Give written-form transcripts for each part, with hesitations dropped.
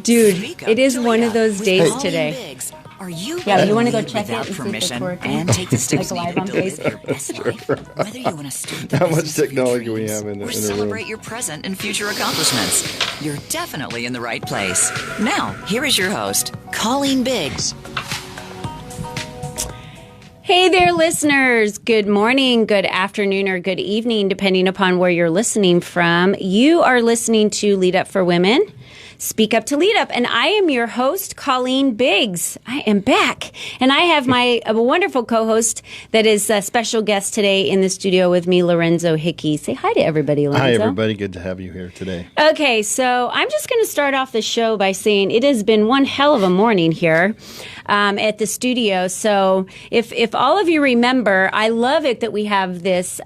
Dude, it is one of those days today. Biggs. Are you Yeah, you want to go check it without and see if it's permission working? and take the steps Like needed live to on live Facebook? your best life? Whether you want to start the How much business of your technology we dreams have in the or room. celebrate your present and future accomplishments, you're definitely in the right place. Now, here is your host, Colleen Biggs. Hey there, listeners. Good morning, good afternoon, or good evening, depending upon where you're listening from. You are listening to Lead Up for Women. Speak Up to Lead Up. And I am your host, Colleen Biggs. I am back. And I have my wonderful co-host that is a special guest today in the studio with me, Lorenzo Hickey. Say hi to everybody, Lorenzo. Hi, everybody. Good to have you here today. Okay, so I'm just going to start off the show by saying it has been one hell of a morning here at the studio. So if all of you remember, I love it that we have this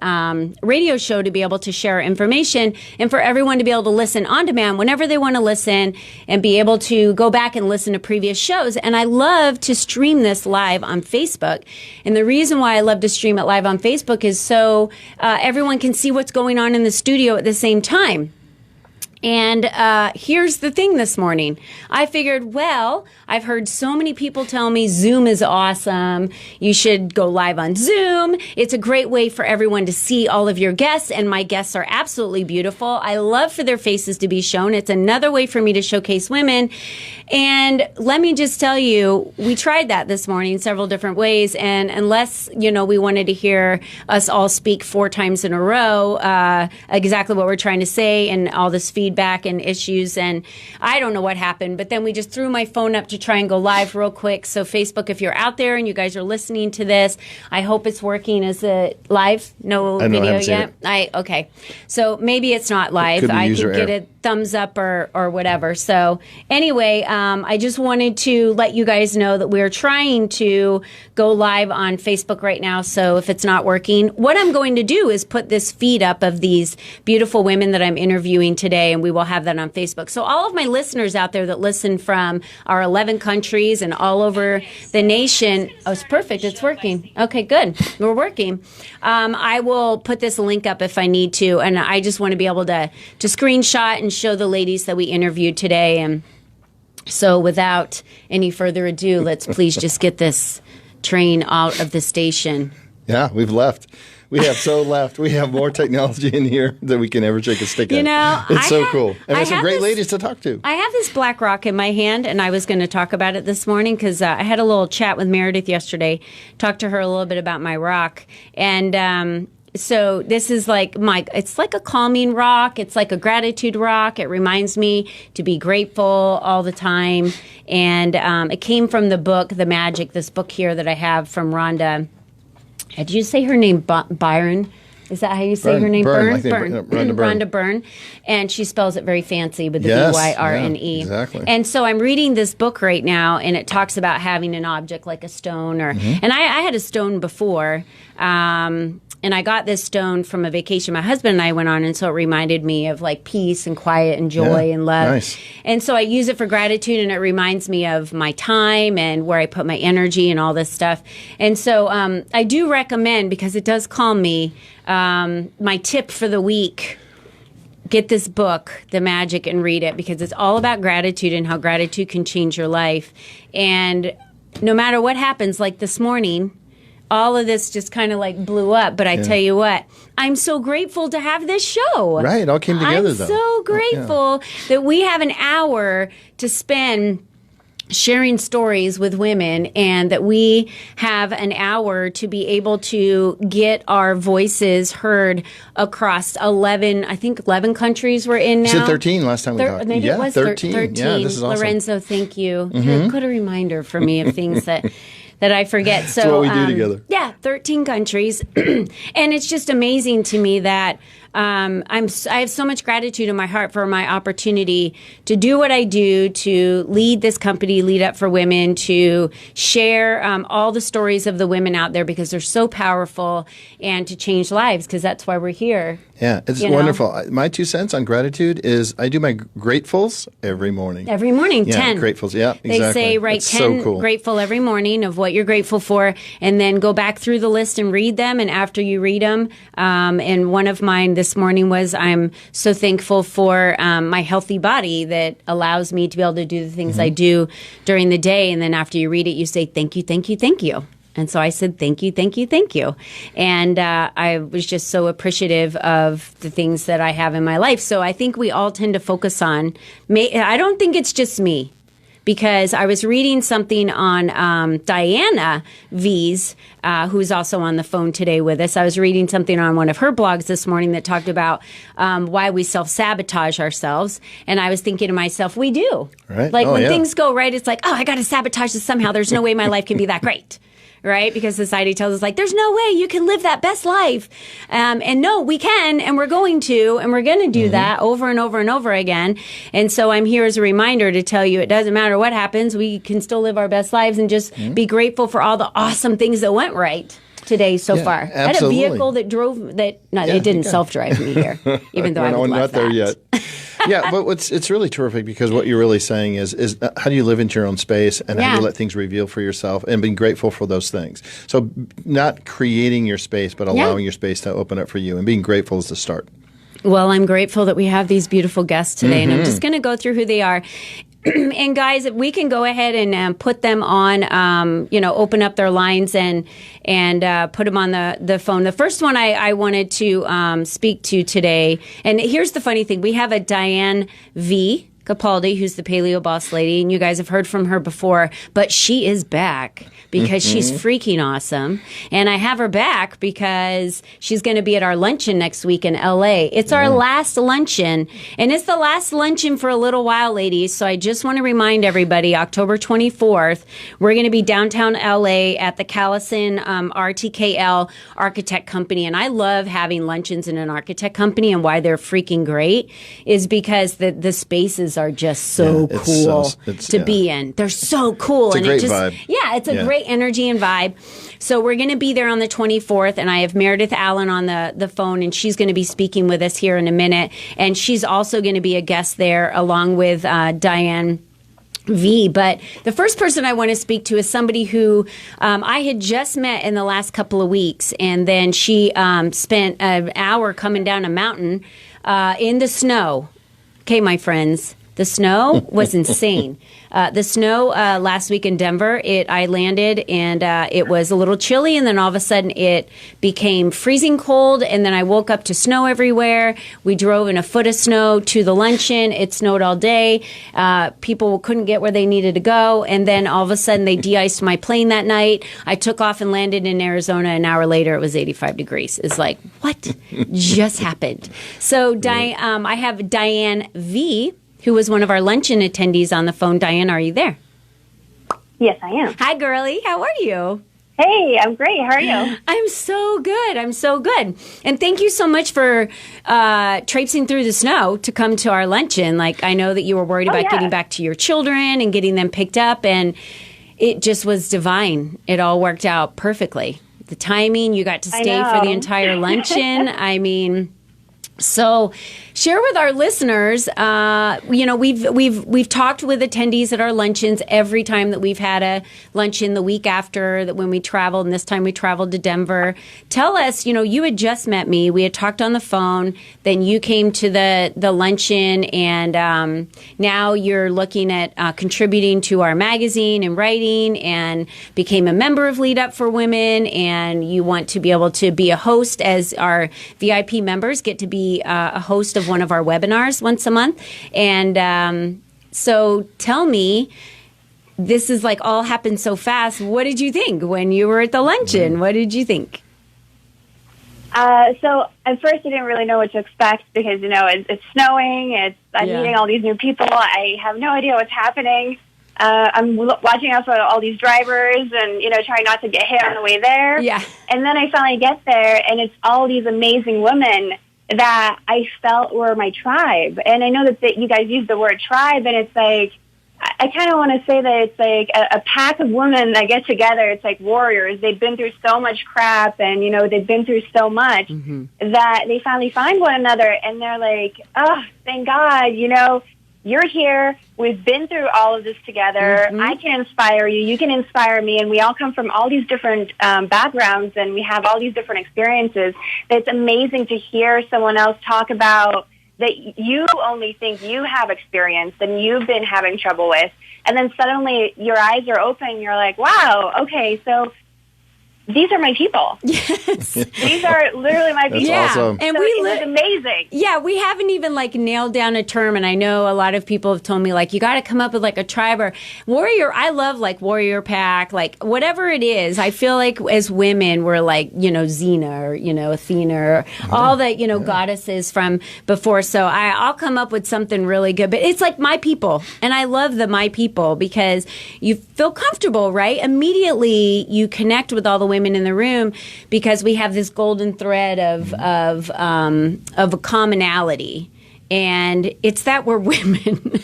radio show to be able to share information and for everyone to be able to listen on demand whenever they want to listen and be able to go back and listen to previous shows. And I love to stream this live on Facebook. And the reason why I love to stream it live on Facebook is so everyone can see what's going on in the studio at the same time. And here's the thing this morning. I figured, well, I've heard so many people tell me Zoom is awesome. You should go live on Zoom. It's a great way for everyone to see all of your guests, and my guests are absolutely beautiful. I love for their faces to be shown. It's another way for me to showcase women. And let me just tell you, we tried that this morning several different ways, and unless, we wanted to hear us all speak 4 times in a row, exactly what we're trying to say and all this feedback and issues, and I don't know what happened, but then we just threw my phone up to try and go live real quick. So Facebook, if you're out there and you guys are listening to this, I hope it's working. Is it live? No video yet? Okay. So maybe it's not live. I could get a thumbs up or whatever. So anyway, I just wanted to let you guys know that we're trying to go live on Facebook right now. So if it's not working, what I'm going to do is put this feed up of these beautiful women that I'm interviewing today, and we will have that on Facebook. So all of my listeners out there that listen from our 11 countries and all over the nation, oh, it's perfect. It's working. Okay, good. We're working. I will put this link up if I need to, and I just want to be able to screenshot and show the ladies that we interviewed today. And so without any further ado, let's please just get this train out of the station. Yeah, we've left. We have left. We have more technology in here than we can ever shake a stick at. It's so cool. And there's some great ladies to talk to. I have this black rock in my hand, and I was going to talk about it this morning because I had a little chat with Meredith yesterday, talked to her a little bit about my rock. And so this is like it's like a calming rock. It's like a gratitude rock. It reminds me to be grateful all the time. And it came from the book, The Magic, this book here that I have from Rhonda. Did you say her name Byron? Is that how you say her name? Byrne. Rhonda Byrne. And she spells it very fancy with the Byrne. Yeah, exactly. And so I'm reading this book right now, and it talks about having an object like a stone. And I had a stone before. And I got this stone from a vacation my husband and I went on, and so it reminded me of like peace and quiet and joy and love. Nice. And so I use it for gratitude, and it reminds me of my time and where I put my energy and all this stuff. And so I do recommend, because it does calm me, my tip for the week: get this book, The Magic, and read it, because it's all about gratitude and how gratitude can change your life. And no matter what happens, like this morning, all of this just kind of like blew up. But I tell you what, I'm so grateful to have this show. Right. It all came together, I'm so grateful that we have an hour to spend sharing stories with women, and that we have an hour to be able to get our voices heard across 11 countries we're in now. You said 13 last time we talked. Maybe it was 13. Yeah, this is awesome. Lorenzo, thank you. You're a good reminder for me of things that I forget. So that's what we do together. Yeah, 13 countries. And it's just amazing to me that I have so much gratitude in my heart for my opportunity to do what I do, to lead this company, Lead Up for Women, to share all the stories of the women out there, because they're so powerful, and to change lives, because that's why we're here. Yeah, it's wonderful. My 2 cents on gratitude is I do my gratefuls every morning. Every morning, 10. Gratefuls, yeah, exactly. They say write 10 grateful every morning of what you're grateful for, and then go back through the list and read them. And after you read them, and one of mine this morning was I'm so thankful for my healthy body that allows me to be able to do the things I do during the day. And then after you read it, you say, thank you, thank you, thank you. And so I said, thank you, thank you, thank you. And I was just so appreciative of the things that I have in my life. So I think we all tend to focus on, I don't think it's just me. Because I was reading something on Diana V's, who's also on the phone today with us. I was reading something on one of her blogs this morning that talked about why we self-sabotage ourselves. And I was thinking to myself, we do. Right. Like when things go right, it's like, oh, I got to sabotage this somehow. There's no way my life can be that great. Right? Because society tells us, like, there's no way you can live that best life. And no, we can, and we're going to, and we're going to do that over and over and over again. And so I'm here as a reminder to tell you it doesn't matter what happens. We can still live our best lives and just be grateful for all the awesome things that went right today so far. Absolutely. I had a vehicle that drove, it didn't self-drive me here, even though I would love not that. there yet. Yeah, but it's really terrific because what you're really saying is how do you live into your own space and how do you let things reveal for yourself and being grateful for those things. So not creating your space, but allowing your space to open up for you and being grateful is the start. Well, I'm grateful that we have these beautiful guests today, and I'm just going to go through who they are. And guys, we can go ahead and put them on, open up their lines and put them on the phone. The first one I wanted to speak to today, and here's the funny thing. We have a Diane V. Capaldi, who's the Paleo Boss Lady, and you guys have heard from her before, but she is back because she's freaking awesome. And I have her back because she's going to be at our luncheon next week in LA. It's our last luncheon, and it's the last luncheon for a little while, ladies. So I just want to remind everybody, October 24th, we're going to be downtown LA at the Callison RTKL Architect Company. And I love having luncheons in an architect company, and why they're freaking great is because the spaces are just so cool to be in. They're so cool. It's a great vibe. Yeah, it's a great energy and vibe. So we're going to be there on the 24th, and I have Meredith Allen on the phone, and she's going to be speaking with us here in a minute. And she's also going to be a guest there along with Diane V. But the first person I want to speak to is somebody who I had just met in the last couple of weeks, and then she spent an hour coming down a mountain in the snow. Okay, my friends. The snow was insane. The snow last week in Denver, I landed and it was a little chilly, and then all of a sudden it became freezing cold, and then I woke up to snow everywhere. We drove in a foot of snow to the luncheon. It snowed all day. People couldn't get where they needed to go, and then all of a sudden they de-iced my plane that night. I took off and landed in Arizona. An hour later, it was 85 degrees. It's like, what just happened? So I have Diane V., who was one of our luncheon attendees on the phone. Diane, are you there? Yes, I am. Hi, girlie. How are you? Hey, I'm great. How are you? I'm so good. I'm so good. And thank you so much for traipsing through the snow to come to our luncheon. Like, I know that you were worried about getting back to your children and getting them picked up, and it just was divine. It all worked out perfectly. The timing, you got to stay for the entire luncheon. I mean... So, share with our listeners. We've talked with attendees at our luncheons every time that we've had a luncheon. The week after that, when we traveled, and this time we traveled to Denver. Tell us, you had just met me. We had talked on the phone. Then you came to the luncheon, and now you're looking at contributing to our magazine and writing, and became a member of Lead Up for Women. And you want to be able to be a host, as our VIP members get to be a host of one of our webinars once a month. And so tell me, this is like all happened so fast. What did you think when you were at the luncheon? What did you think? So at first I didn't really know what to expect because, it's snowing. I'm meeting all these new people. I have no idea what's happening. I'm watching out for all these drivers and, trying not to get hit on the way there. Yeah. And then I finally get there, and it's all these amazing women that I felt were my tribe. And I know that you guys use the word tribe, and it's like, I kind of want to say that it's like a pack of women that get together. It's like warriors. They've been through so much crap, and, they've been through so much that they finally find one another, and they're like, oh, thank God, you're here. We've been through all of this together. I can inspire you. You can inspire me. And we all come from all these different backgrounds, and we have all these different experiences. It's amazing to hear someone else talk about that you only think you have experienced and you've been having trouble with. And then suddenly your eyes are open and you're like, wow, okay, so these are my people. Yes. These are literally my people. That's awesome. And So we it's amazing. Yeah, we haven't even like nailed down a term, and I know a lot of people have told me like you got to come up with like a tribe or warrior. I love like warrior pack, like whatever it is. I feel like as women we're like Xena or Athena or all the goddesses from before. So I'll come up with something really good, but it's like my people, and I love the my people because you feel comfortable, right? Immediately you connect with all the women in the room because we have this golden thread of a commonality, and it's that we're women.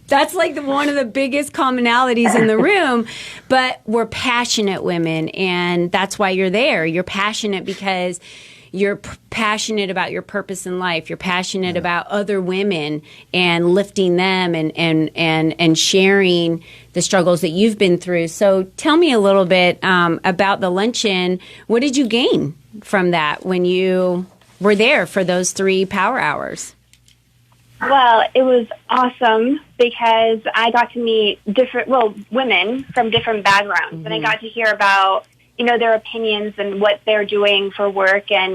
That's like one of the biggest commonalities in the room, but we're passionate women, and that's why you're there. You're passionate because you're passionate about your purpose in life. You're passionate about other women and lifting them and sharing the struggles that you've been through. So tell me a little bit about the luncheon. What did you gain from that when you were there for those 3 power hours? Well, it was awesome because I got to meet women from different backgrounds, and I got to hear about their opinions and what they're doing for work and,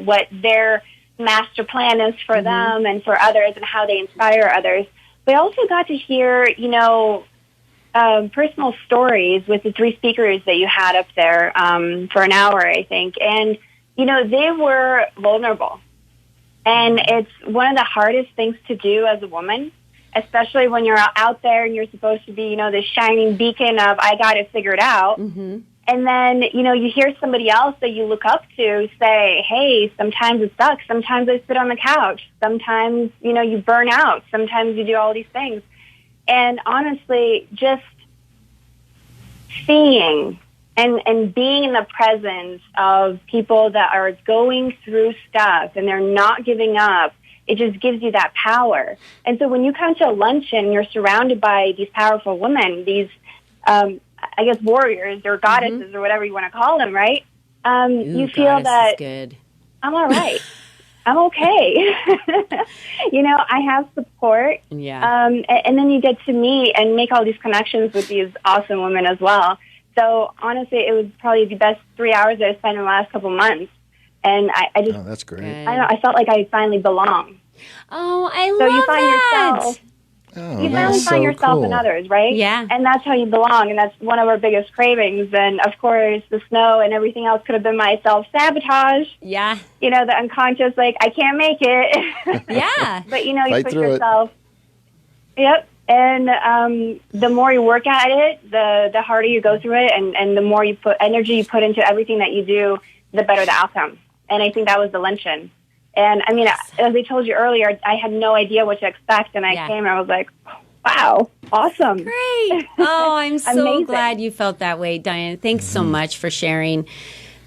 what their master plan is for them and for others and how they inspire others. But I also got to hear, personal stories with the 3 speakers that you had up there for an hour, I think. And, they were vulnerable. And it's one of the hardest things to do as a woman, especially when you're out there and you're supposed to be, this shining beacon of, I got it figured out. And then, you hear somebody else that you look up to say, hey, sometimes it sucks. Sometimes I sit on the couch. Sometimes, you burn out. Sometimes you do all these things. And honestly, just seeing and being in the presence of people that are going through stuff and they're not giving up, it just gives you that power. And so when you come to a luncheon, you're surrounded by these powerful women, these I guess warriors or goddesses or whatever you want to call them, right? You feel that good. I'm all right. I'm okay. I have support. Yeah. And then you get to meet and make all these connections with these awesome women as well. So honestly, it was probably the best 3 hours that I spent in the last couple months. And I just, that's great. I don't know, I felt like I finally belong. Oh, I love so you find that. yourself. Oh, You that's finally so find yourself cool. in others, right? Yeah. And that's how you belong, and that's one of our biggest cravings. And, of course, the snow and everything else could have been my self-sabotage. Yeah. The unconscious, like, I can't make it. Yeah. But, you Fight push through it. yourself. Yep. And the more you work at it, the harder you go through it, and the more energy you put into everything that you do, the better the outcome. And I think that was the luncheon. And, I mean, as I told you earlier, I had no idea what to expect, and I came and I was like, wow, awesome. Great. Oh, I'm so Amazing. glad you felt that way, Diane. Thanks so much for sharing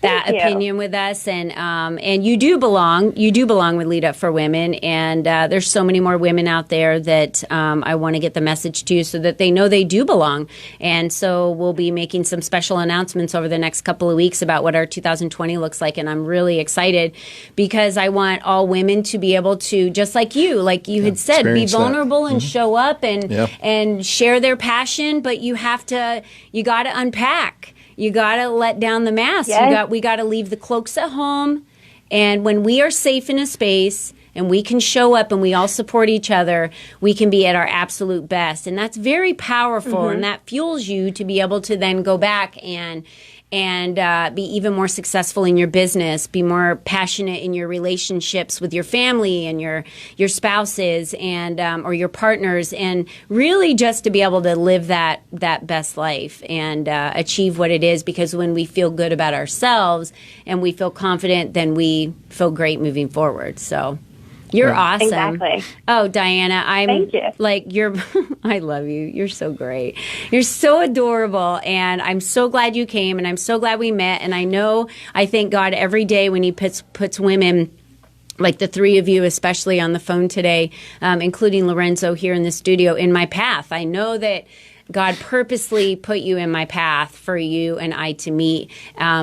that Thank you. opinion with us. And you do belong. You do belong with Lead Up for Women. And there's so many more women out there that I want to get the message to so that they know they do belong. And so we'll be making some special announcements over the next couple of weeks about what our 2020 looks like. And I'm really excited because I want all women to be able to, just like you had said, be experience that. vulnerable and show up and share their passion. But you got to unpack. You got to let down the mask. Yes. We got to leave the cloaks at home. And when we are safe in a space and we can show up and we all support each other, we can be at our absolute best. And that's very powerful. And that fuels you to be able to then go back and be even more successful in your business, be more passionate in your relationships with your family and your spouses and or your partners, and really just to be able to live that best life and achieve what it is. Because when we feel good about ourselves and we feel confident, then we feel great moving forward. So. You're awesome. Exactly. Oh, Diana, Thank you. I love you. You're so great. You're so adorable. And I'm so glad you came, and I'm so glad we met. And I thank God every day when he puts women like the three of you, especially on the phone today, including Lorenzo here in the studio, in my path. I know that God purposely put you in my path for you and I to meet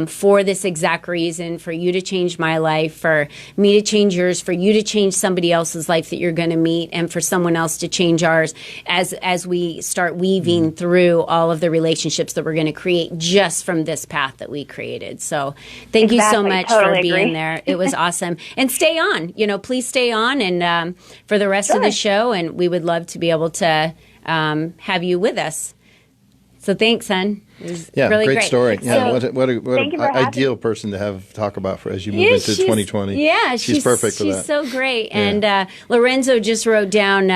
for this exact reason, for you to change my life, for me to change yours, for you to change somebody else's life that you're going to meet, and for someone else to change ours as we start weaving through all of the relationships that we're going to create just from this path that we created. So thank you so much for being there. It was awesome. And stay on, please stay on and for the rest of the show. And we would love to be able to have you with us. So thanks, hon. It was really great story. Yeah, so, what an ideal person to have talk about for as you move into 2020. Yeah, she's perfect for that. She's so great. Yeah. And Lorenzo just wrote down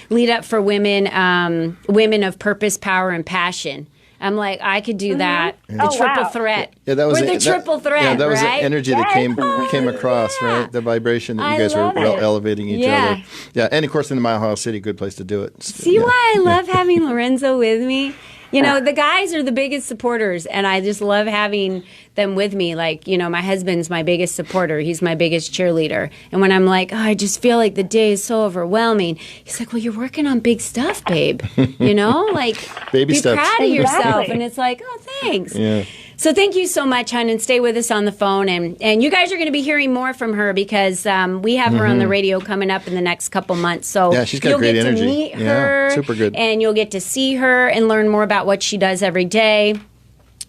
Lead Up for Women, Women of Purpose, Power, and Passion. I'm like, I could do that. The triple threat. Yeah, that was the triple threat. Yeah, that was right? the energy that came across, right? The vibration that you guys were elevating each other. Yeah, and of course in Mile High City, good place to do it. See why I love having Lorenzo with me? The guys are the biggest supporters, and I just love having them with me. Like, my husband's my biggest supporter. He's my biggest cheerleader. And when I'm like, I just feel like the day is so overwhelming, he's like, well, you're working on big stuff, babe. Like, baby be steps. proud of yourself. And it's like, oh, thanks. Yeah. So thank you so much, hon, and stay with us on the phone. And you guys are going to be hearing more from her because we have her on the radio coming up in the next couple months. So she's got great energy. You'll get to meet her, super good. And you'll get to see her and learn more about what she does every day.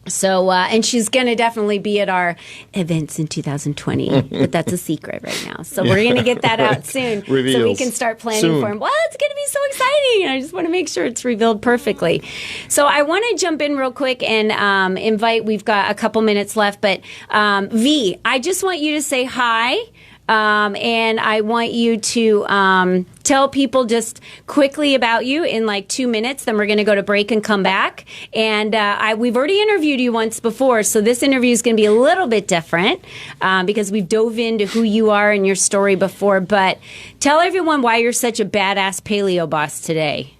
So, and she's going to definitely be at our events in 2020, but that's a secret right now. So we're going to get that out soon Reveals. So we can start planning for him. Well, it's going to be so exciting. I just want to make sure it's revealed perfectly. So I want to jump in real quick and invite, we've got a couple minutes left, but V, I just want you to say hi. And I want you to tell people just quickly about you in like 2 minutes. Then we're going to go to break and come back. And we've already interviewed you once before, so this interview is going to be a little bit different because we've dove into who you are and your story before. But tell everyone why you're such a badass paleo boss today.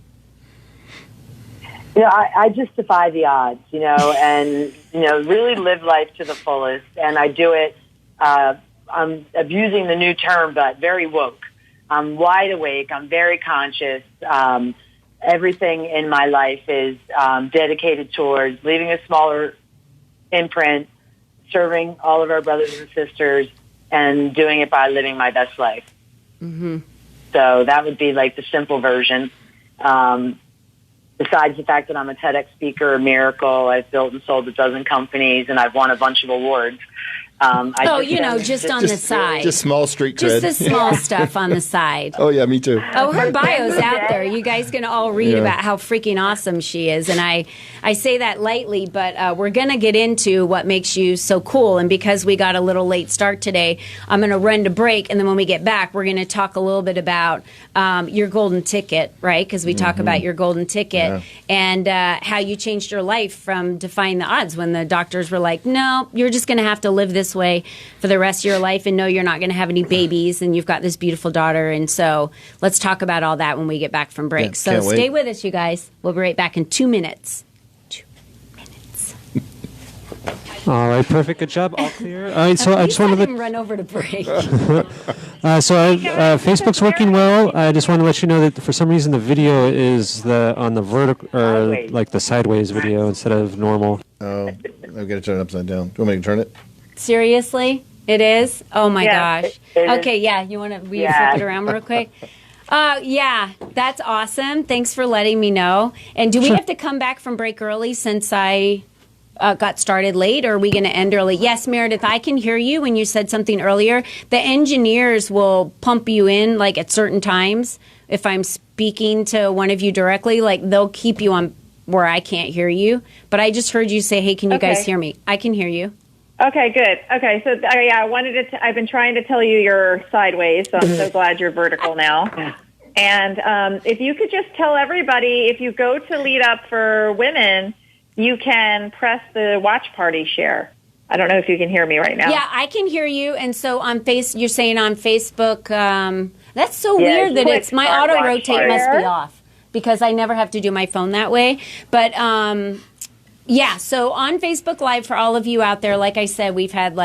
I just defy the odds, and, really live life to the fullest. And I do it I'm abusing the new term, but very woke. I'm wide awake. I'm very conscious. Everything in my life is dedicated towards leaving a smaller imprint, serving all of our brothers and sisters, and doing it by living my best life. Mm-hmm. So that would be like the simple version. Besides the fact that I'm a TEDx speaker, a miracle, I've built and sold a dozen companies, and I've won a bunch of awards. Just on the side. Just small street cred. Just the small stuff on the side. Oh, yeah, me too. Oh, her bio's out there. You guys can all read about how freaking awesome she is. And I say that lightly, but we're going to get into what makes you so cool. And because we got a little late start today, I'm going to run to break. And then when we get back, we're going to talk a little bit about your golden ticket, right? Because we talk about your golden ticket and how you changed your life from defying the odds when the doctors were like, no, you're just going to have to live this way for the rest of your life and know you're not going to have any babies and you've got this beautiful daughter. And so let's talk about all that when we get back from break. So stay with us, you guys. We'll be right back in 2 minutes. 2 minutes. All right, perfect. Good job. All clear. I just wanted to run over to break. Facebook's working well. I just want to let you know that for some reason the video is on the vertical or like the sideways video instead of normal. Oh, I've got to turn it upside down. Do you want me to turn it? Seriously? It is? Oh, my gosh. Okay, you want to flip it around real quick? That's awesome. Thanks for letting me know. And do we have to come back from break early since I got started late, or are we going to end early? Yes, Meredith, I can hear you when you said something earlier. The engineers will pump you in, like, at certain times. If I'm speaking to one of you directly, like, they'll keep you on where I can't hear you. But I just heard you say, hey, can you guys hear me? I can hear you. Okay, good. Okay, so I've been trying to tell you you're sideways, so I'm so glad you're vertical now. And if you could just tell everybody, if you go to Lead Up for Women, you can press the watch party share. I don't know if you can hear me right now. Yeah, I can hear you. And so you're saying on Facebook, that's so weird that it's my auto rotate must be off because I never have to do my phone that way. But so on Facebook Live, for all of you out there, like I said, we've had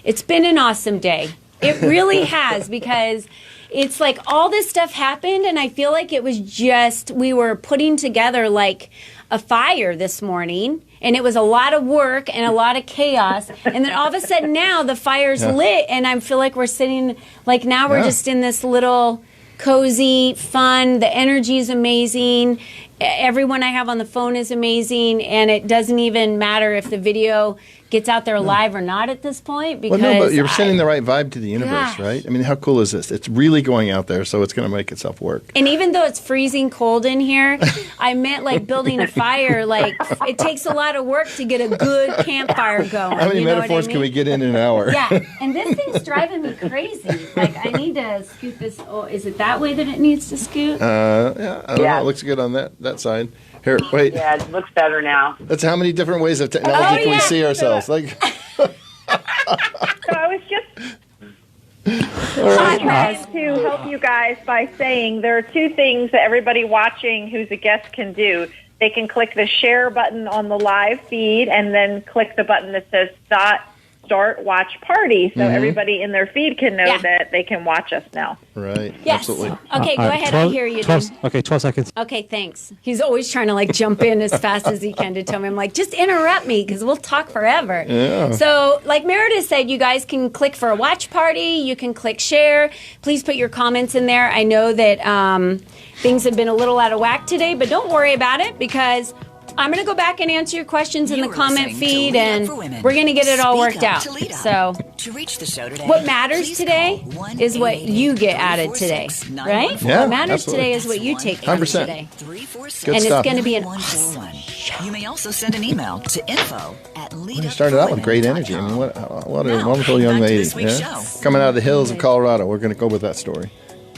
it's been an awesome day. It really has, because it's like all this stuff happened, and I feel like it was just, we were putting together like a fire this morning, and it was a lot of work and a lot of chaos. And then all of a sudden now the fire's lit, and I feel like we're sitting, like now we're just in this little cozy, fun, the energy is amazing. Everyone I have on the phone is amazing, and it doesn't even matter if the video gets out there live or not at this point. Because well, no, but you're sending the right vibe to the universe, right? I mean, how cool is this? It's really going out there, so it's going to make itself work. And even though it's freezing cold in here, I meant like building a fire. Like, it takes a lot of work to get a good campfire going. How many metaphors can we get in an hour? Yeah, and this thing's driving me crazy. Like, I need to scoot this. Oh, is it that way that it needs to scoot? I don't know. It looks good on that side. Here, wait. Yeah, it looks better now. That's how many different ways of technology can we see ourselves? Like, So I was just trying to help you guys by saying there are two things that everybody watching who's a guest can do. They can click the share button on the live feed and then click the button that says start watch party, so everybody in their feed can know that they can watch us now. Right. Yes. Absolutely. Okay, go ahead. I hear you. 12 seconds. Okay, thanks. He's always trying to like jump in as fast as he can to tell me. I'm like, just interrupt me because we'll talk forever. Yeah. So, like Meredith said, you guys can click for a watch party. You can click share. Please put your comments in there. I know that things have been a little out of whack today, but don't worry about it, because I'm going to go back and answer your questions in the comment feed, and we're going to get it all worked out. So, to reach the show today, what matters today is what you get added today, right? Yeah, what matters absolutely. today is what you take from 100%. today. Good And stuff. it's going to be an awesome show. You may also send an email to info@leadupforwomen.com. We started out with great energy. I mean, what a wonderful young back to lady. this week's Yeah? show. Coming out of the hills of Colorado. We're going to go with that story.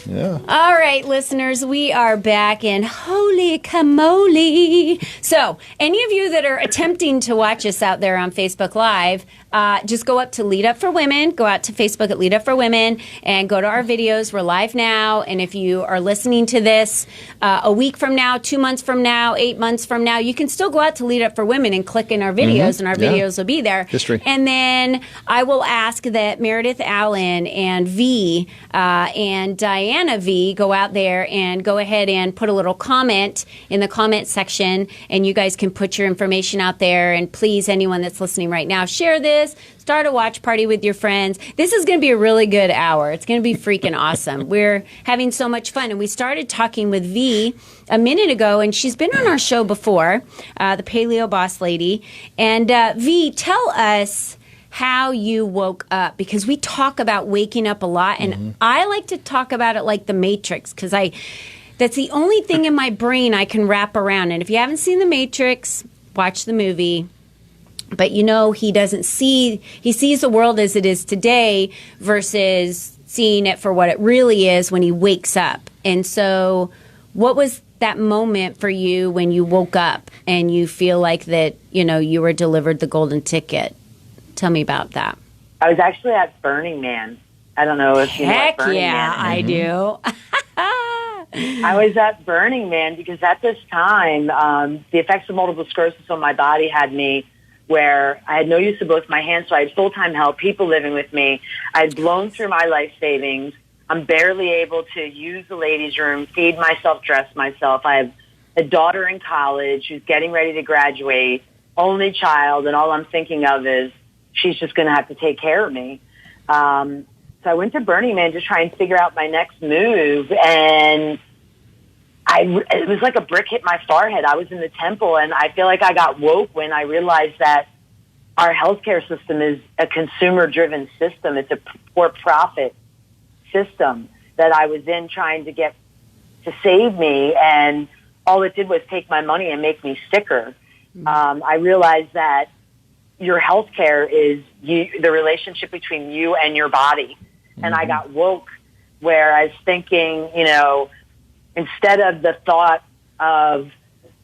Yeah. All right, listeners, we are back, and holy camole. So, any of you that are attempting to watch us out there on Facebook Live, just go up to Lead Up for Women, go out to Facebook at Lead Up for Women, and go to our videos. We're live now, and if you are listening to this a week from now, 2 months from now, 8 months from now, you can still go out to Lead Up for Women and click in our videos, and our videos will be there. History. And then I will ask that Meredith Allen and V and Diana V go out there and go ahead and put a little comment in the comment section, and you guys can put your information out there. And please, anyone that's listening right now, share this. Start a watch party with your friends. This is going to be a really good hour. It's going to be freaking awesome. We're having so much fun. And we started talking with V a minute ago, and she's been on our show before, the Paleo Boss Lady. And V, tell us how you woke up, because we talk about waking up a lot, and I like to talk about it like the Matrix, because that's the only thing in my brain I can wrap around. And if you haven't seen the Matrix, watch the movie. But he doesn't see, he sees the world as it is today versus seeing it for what it really is when he wakes up. And so what was that moment for you when you woke up and you feel like that, you were delivered the golden ticket? Tell me about that. I was actually at Burning Man. I don't know if you know what Burning Man is. I do. I was at Burning Man because at this time, the effects of multiple sclerosis on my body had me where I had no use of both my hands, so I had full-time help, people living with me. I had blown through my life savings. I'm barely able to use the ladies' room, feed myself, dress myself. I have a daughter in college who's getting ready to graduate, only child, and all I'm thinking of is she's just going to have to take care of me. So I went to Burning Man to try and figure out my next move, and it was like a brick hit my forehead. I was in the temple, and I feel like I got woke when I realized that our healthcare system is a consumer-driven system. It's a for-profit system that I was in trying to get to save me, and all it did was take my money and make me sicker. I realized that your healthcare is the relationship between you and your body. And I got woke where I was thinking, instead of the thought of,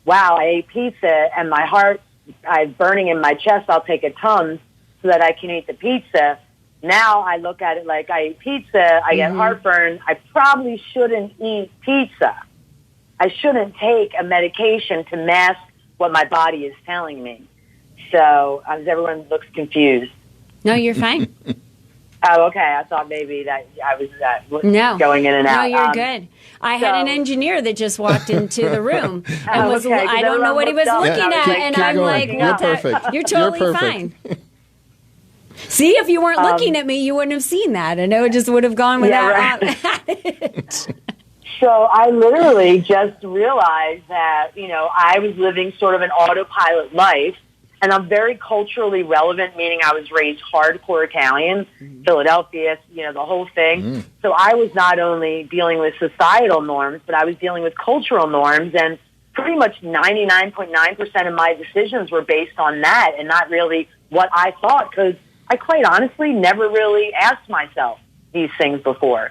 wow, I ate pizza and my heart is burning in my chest, I'll take a Tums so that I can eat the pizza. Now I look at it like I eat pizza, I get heartburn, I probably shouldn't eat pizza. I shouldn't take a medication to mask what my body is telling me. So everyone looks confused. No, you're fine. Oh, okay. I thought maybe that I was No. going in and out. No, you're good. I had an engier that just walked into the room and was. Okay, I don't know what he was looking at, and I'm going. like, You're perfect. You're totally You're perfect. fine. See, if you weren't looking at me, you wouldn't have seen that, and it just would have gone without. So I literally just realized that, I was living sort of an autopilot life, and I'm very culturally relevant, meaning I was raised hardcore Italian, Philadelphia, the whole thing. So I was not only dealing with societal norms, but I was dealing with cultural norms, and pretty much 99.9% of my decisions were based on that and not really what I thought, because I quite honestly never really asked myself these things before.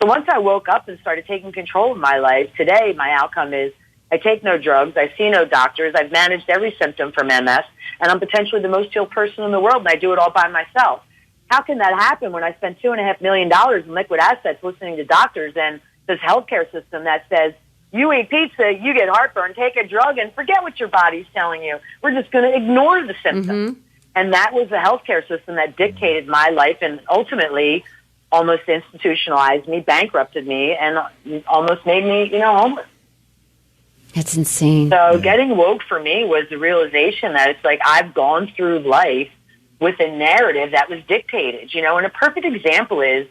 So once I woke up and started taking control of my life, today my outcome is I take no drugs, I see no doctors, I've managed every symptom from MS, and I'm potentially the most healed person in the world, and I do it all by myself. How can that happen when I spend $2.5 million in liquid assets listening to doctors and this healthcare system that says, you eat pizza, you get heartburn, take a drug, and forget what your body's telling you. We're just going to ignore the symptoms. And that was the healthcare system that dictated my life and ultimately almost institutionalized me, bankrupted me, and almost made me, homeless. That's insane. So getting woke for me was the realization that it's like I've gone through life with a narrative that was dictated, and a perfect example is,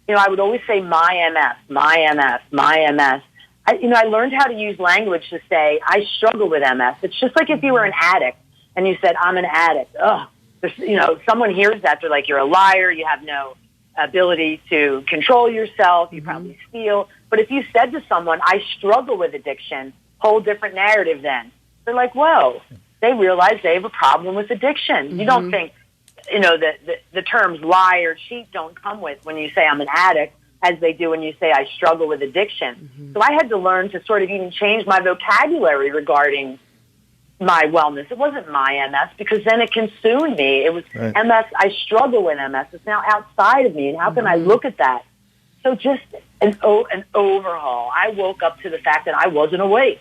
I would always say my MS, my MS, my MS. I learned how to use language to say, I struggle with MS. It's just like if you were an addict and you said, I'm an addict. Ugh. Someone hears that, they're like, you're a liar, you have no ability to control yourself, you probably steal. But if you said to someone, I struggle with addiction, whole different narrative then. They're like, whoa, they realize they have a problem with addiction. You don't think, the terms lie or cheat don't come with when you say I'm an addict, as they do when you say I struggle with addiction. So I had to learn to sort of even change my vocabulary regarding my wellness. It wasn't my MS, because then it consumed me. It was MS. I struggle with MS. It's now outside of me, and how can I look at that? So just an overhaul. I woke up to the fact that I wasn't awake.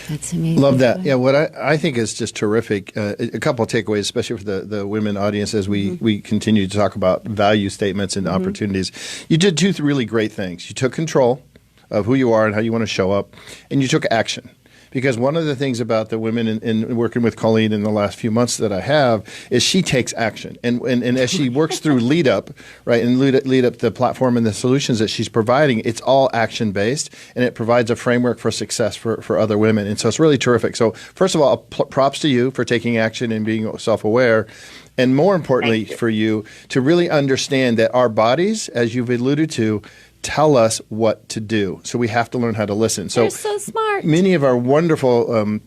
That's amazing. Love that. Yeah, what I think is just terrific. A couple of takeaways, especially for the women audience, as we continue to talk about value statements and opportunities. You did two really great things. You took control of who you are and how you want to show up, and you took action. Because one of the things about the women in working with Colleen in the last few months that I have is she takes action. And as she works through Lead Up, right, and Lead Up, the platform and the solutions that she's providing, it's all action-based, and it provides a framework for success for other women. And so it's really terrific. So first of all, props to you for taking action and being self-aware. And more importantly for you to really understand that our bodies, as you've alluded to, tell us what to do. So we have to learn how to listen. You're so smart. Many of our wonderful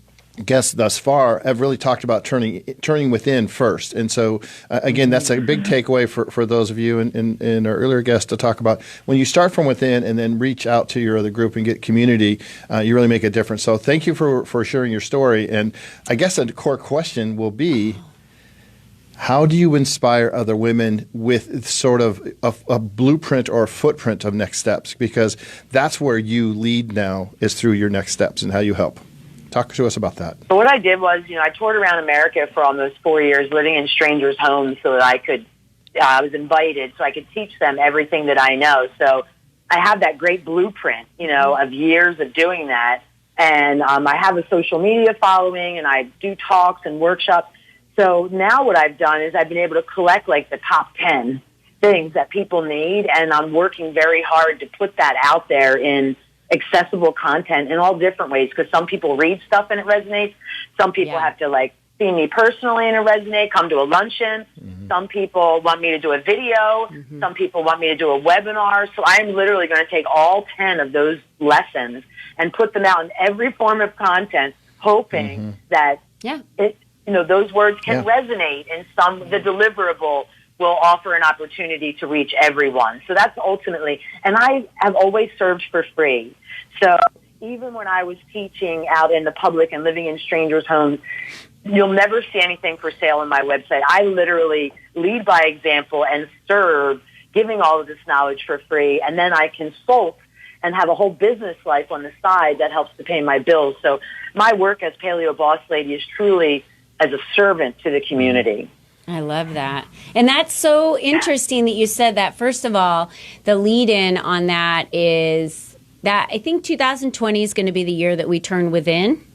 guests thus far have really talked about turning within first. And so, again, that's a big takeaway for those of you and our earlier guests to talk about. When you start from within and then reach out to your other group and get community, you really make a difference. So thank you for sharing your story. And I guess a core question will be, how do you inspire other women with sort of a blueprint or a footprint of next steps? Because that's where you lead now, is through your next steps and how you help. Talk to us about that. So what I did was, I toured around America for almost 4 years, living in strangers' homes so that I was invited so I could teach them everything that I know. So I have that great blueprint, of years of doing that. And I have a social media following, and I do talks and workshops. So now what I've done is I've been able to collect like the top 10 things that people need, and I'm working very hard to put that out there in accessible content in all different ways, because some people read stuff and it resonates. Some people have to see me personally and it resonates, come to a luncheon. Some people want me to do a video. Some people want me to do a webinar. So I'm literally going to take all 10 of those lessons and put them out in every form of content, hoping that those words can resonate, and the deliverable will offer an opportunity to reach everyone. So that's ultimately, and I have always served for free. So even when I was teaching out in the public and living in strangers' homes, you'll never see anything for sale on my website. I literally lead by example and serve, giving all of this knowledge for free, and then I consult and have a whole business life on the side that helps to pay my bills. So my work as Paleo Boss Lady is truly as a servant to the community. I love that. And that's so interesting that you said that. First of all, the lead in on that is that I think 2020 is going to be the year that we turn within.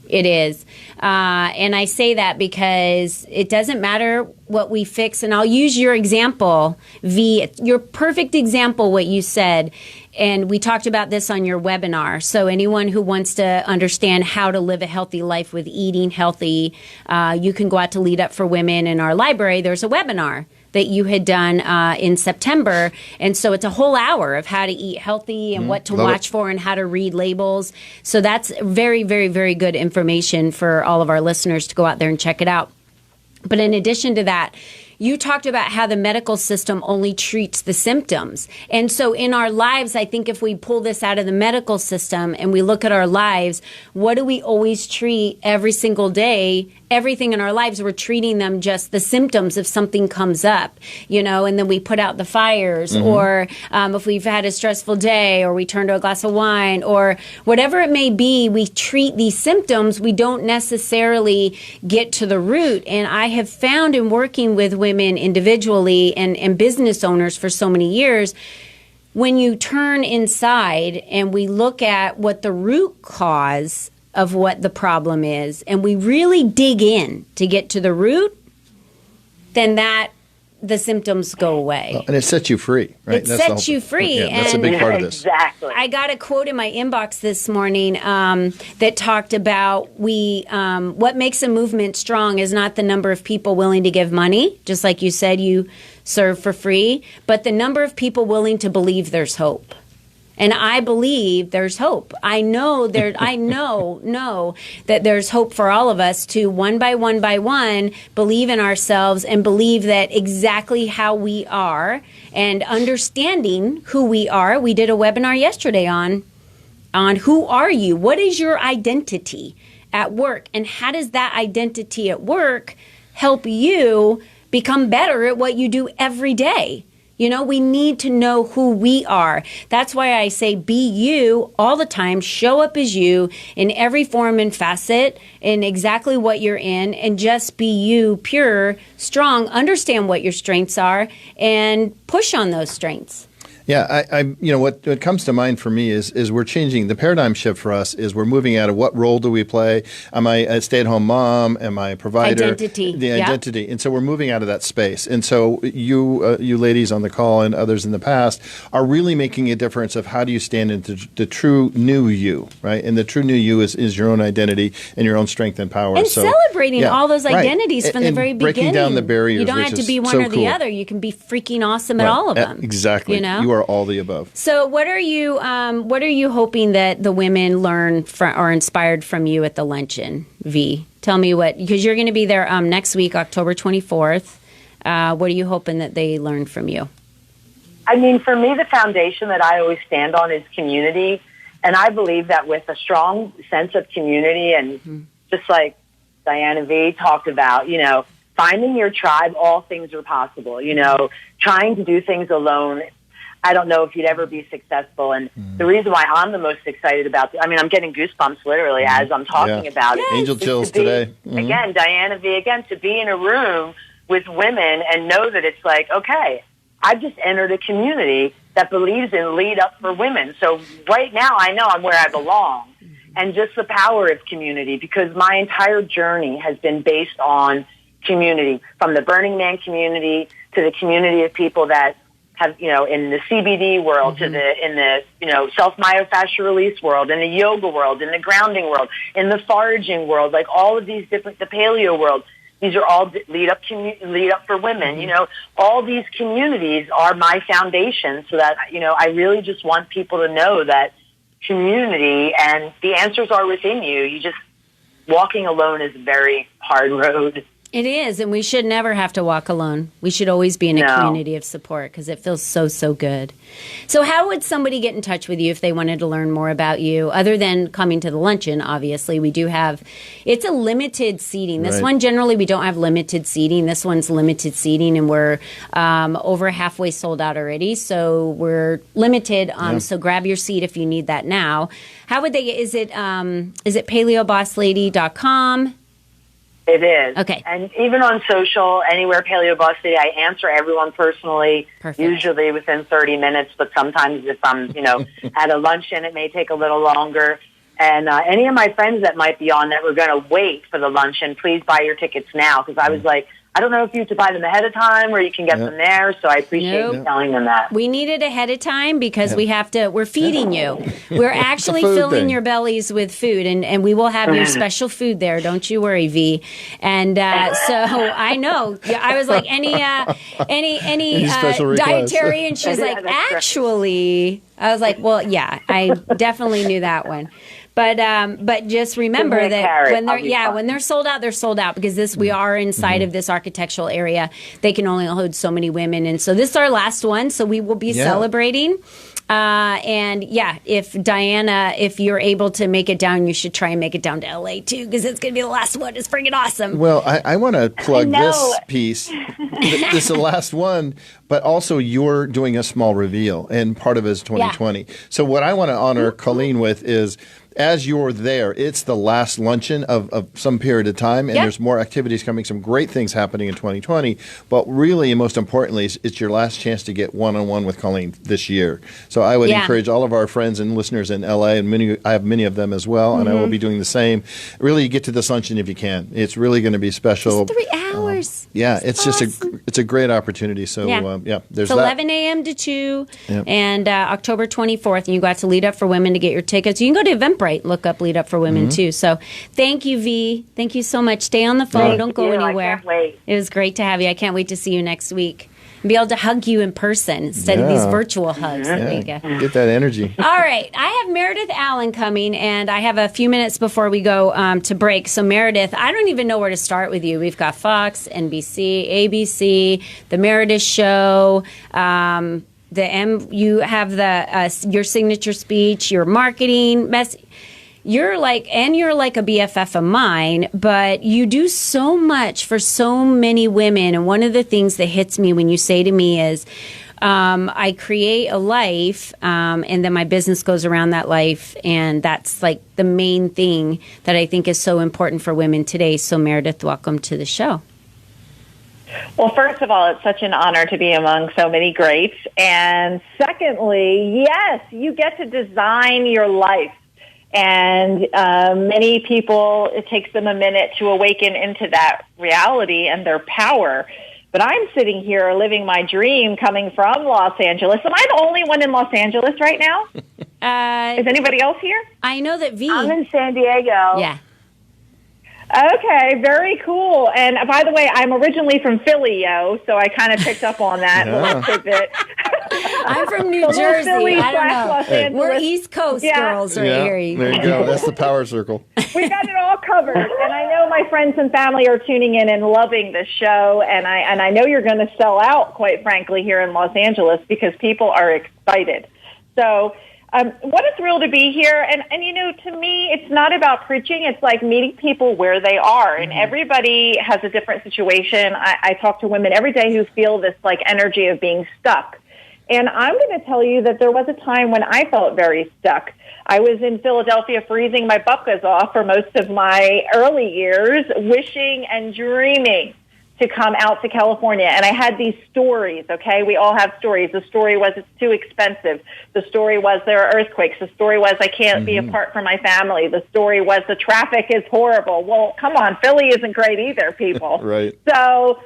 It is. And I say that because it doesn't matter what we fix. And I'll use your example, V, your perfect example, what you said. And we talked about this on your webinar. So anyone who wants to understand how to live a healthy life with eating healthy, you can go out to Lead Up for Women in our library. There's a webinar that you had done in September. And so it's a whole hour of how to eat healthy and what to watch for and how to read labels. So that's very, very, very good information for all of our listeners to go out there and check it out. But in addition to that, you talked about how the medical system only treats the symptoms. And so in our lives, I think if we pull this out of the medical system and we look at our lives, what do we always treat every single day? Everything in our lives, we're treating them just the symptoms if something comes up, and then we put out the fires, or if we've had a stressful day, or we turn to a glass of wine, or whatever it may be, we treat these symptoms. We don't necessarily get to the root. And I have found in working with women individually and business owners for so many years, when you turn inside and we look at what the root cause of what the problem is, and we really dig in to get to the root, then the symptoms go away. Well, and it sets you free, right? It sets you free. Yeah, that's a big part of this. Exactly. I got a quote in my inbox this morning that talked about what makes a movement strong is not the number of people willing to give money, just like you said, you serve for free, but the number of people willing to believe there's hope. And I believe there's hope. I know that there's hope for all of us to one by one believe in ourselves and believe that exactly how we are and understanding who we are. We did a webinar yesterday on who are you? What is your identity at work? And how does that identity at work help you become better at what you do every day? We need to know who we are. That's why I say be you all the time. Show up as you in every form and facet in exactly what you're in, and just be you, pure, strong, understand what your strengths are, and push on those strengths. Yeah, what comes to mind for me is we're changing the paradigm shift for us. Is we're moving out of what role do we play? Am I a stay-at-home mom? Am I a provider? Identity. The identity, and so we're moving out of that space. And so you ladies on the call and others in the past are really making a difference of how do you stand into the true new you, right? And the true new you is your own identity and your own strength and power. And celebrating all those identities from the very beginning. Breaking down the barriers. You don't have to be one or the other. You can be freaking awesome at all of them. Exactly. You are all the above. So what are you hoping that the women learn or inspired from you at the luncheon, V? Tell me because you're going to be there next week, October 24th. What are you hoping that they learn from you? I mean, for me, the foundation that I always stand on is community. And I believe that with a strong sense of community and just like Diana V talked about, finding your tribe, all things are possible. Trying to do things alone, I don't know if you'd ever be successful. And the reason why I'm the most excited about I'm getting goosebumps literally as I'm talking about it. Angel chills today. Again, Diana V, to be in a room with women and know that it's like, okay, I've just entered a community that believes in Lead Up for Women. So right now I know I'm where I belong. And just the power of community, because my entire journey has been based on community, from the Burning Man community to the community of people that have, in the CBD world, in the self-myofascial release world, in the yoga world, in the grounding world, in the foraging world, like all of these different, the paleo world. These are all lead up for women. All these communities are my foundation, so that, I really just want people to know that community and the answers are within you. Walking alone is a very hard road. It is, and we should never have to walk alone. We should always be in a community of support because it feels so, so good. So how would somebody get in touch with you if they wanted to learn more about you, other than coming to the luncheon? Obviously, we do have – it's a limited seating. This one, generally, we don't have limited seating. This one's limited seating, and we're over halfway sold out already. So we're limited. So grab your seat if you need that now. How would they – is it paleobosslady.com? It is. Okay. And even on social, anywhere Paleo Boss City, I answer everyone personally, usually within 30 minutes, but sometimes if I'm, at a luncheon, it may take a little longer. And any of my friends that might be on that were going to wait for the luncheon, please buy your tickets now, because I was like, I don't know if you have to buy them ahead of time or you can get them there, so I appreciate you telling them that. We need it ahead of time because we're feeding you. We're actually filling your bellies with food, and we will have your special food there. Don't you worry, V. And so I know. I was like, any dietary? And she's like, actually, I was like, well, yeah, I definitely knew that one. But just remember that when they're sold out, they're sold out because we are inside of this architectural area. They can only hold so many women, and so this is our last one. So we will be celebrating. If Diana, if you're able to make it down, you should try and make it down to LA too, because it's going to be the last one. It's freaking awesome. Well, I want to plug this piece. This is the last one, but also you're doing a small reveal, and part of it is 2020. Yeah. So what I want to honor Colleen with is, as you're there, it's the last luncheon of some period of time, and there's more activities coming, some great things happening in 2020. But really, and most importantly, it's your last chance to get one-on-one with Colleen this year. So I would encourage all of our friends and listeners in LA, and I have many of them as well, and I will be doing the same. Really, get to this luncheon if you can. It's really going to be special. It's 3 hours. It's awesome. It's a great opportunity. So there's it's 11 a.m. to 2, and October 24th, and you got to Lead Up for Women to get your tickets. You can go to Eventbrite. Look up Lead Up for Women too. So thank you, V. Thank you so much. Stay on the phone. Don't go anywhere. I can't wait. It was great to have you. I can't wait to see you next week and be able to hug you in person instead of these virtual hugs. There you go. Get that energy. All right. I have Meredith Allen coming, and I have a few minutes before we go to break. So Meredith, I don't even know where to start with you. We've got Fox, NBC, ABC, The Meredith Show, you have your signature speech, your marketing mess. You're like a BFF of mine, but you do so much for so many women. And one of the things that hits me when you say to me is, I create a life, and then my business goes around that life. And that's like the main thing that I think is so important for women today. So Meredith, welcome to the show. Well, first of all, it's such an honor to be among so many greats. And secondly, yes, you get to design your life. And many people, it takes them a minute to awaken into that reality and their power. But I'm sitting here living my dream coming from Los Angeles. Am I the only one in Los Angeles right now? Is anybody else here? I know that V. I'm in San Diego. Yeah. Okay, very cool. And by the way, I'm originally from Philly, so I kind of picked up on that little tidbit. I'm from New Jersey. Philly I don't know. Los Angeles. We're East Coast girls right here. There you go. That's the power circle. We got it all covered. And I know my friends and family are tuning in and loving this show. And I know you're going to sell out, quite frankly, here in Los Angeles because people are excited. So what a thrill to be here. And to me, it's not about preaching. It's like meeting people where they are. And everybody has a different situation. I talk to women every day who feel this like energy of being stuck. And I'm going to tell you that there was a time when I felt very stuck. I was in Philadelphia freezing my bupkas off for most of my early years, wishing and dreaming to come out to California. And I had these stories, okay? We all have stories. The story was it's too expensive. The story was there are earthquakes. The story was I can't be apart from my family. The story was the traffic is horrible. Well, come on, Philly isn't great either, people. Right. So